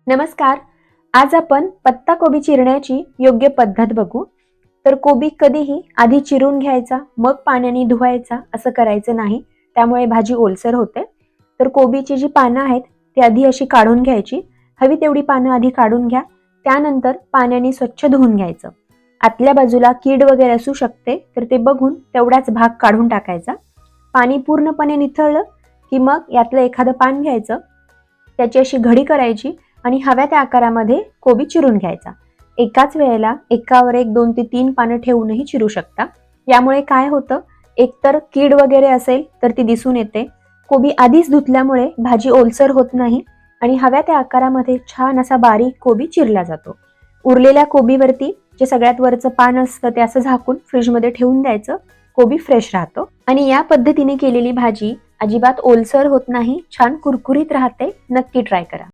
नमस्कार. आज आपण पत्ता कोबी चिरण्याची योग्य पद्धत बघू. तर कोबी कधीही आधी चिरून घ्यायचा, मग पाण्याने धुवायचा असं करायचं नाही. त्यामुळे भाजी ओलसर होते. तर कोबीची जी पानं आहेत ती आधी अशी काढून घ्यायची. हवी तेवढी पानं आधी काढून घ्या. त्यानंतर पाण्याने स्वच्छ धुवून घ्यायचं. आतल्या बाजूला कीड वगैरे असू शकते, तर ते बघून तेवढाच भाग काढून टाकायचा. पाणी पूर्णपणे निथळलं की मग यातलं एखादं पान घ्यायचं, त्याची अशी घडी करायची आणि हव्या त्या आकारामध्ये कोबी चिरून घ्यायचा. एकाच वेळेला एकावर एक 2 ते 3 पानं ठेवूनही चिरू शकता. यामुळे काय होतं, एकतर कीड वगैरे असेल तर ती दिसून येते. कोबी आधीच धुतल्यामुळे भाजी ओलसर होत नाही आणि हव्या त्या आकारामध्ये छान असा बारीक कोबी चिरला जातो. उरलेल्या कोबीवरती जे सगळ्यात वरचं पान असतं ते असं झाकून फ्रीजमध्ये ठेवून द्यायचं. कोबी फ्रेश राहतो आणि या पद्धतीने केलेली भाजी अजिबात ओलसर होत नाही, छान कुरकुरीत राहते. नक्की ट्राय करा.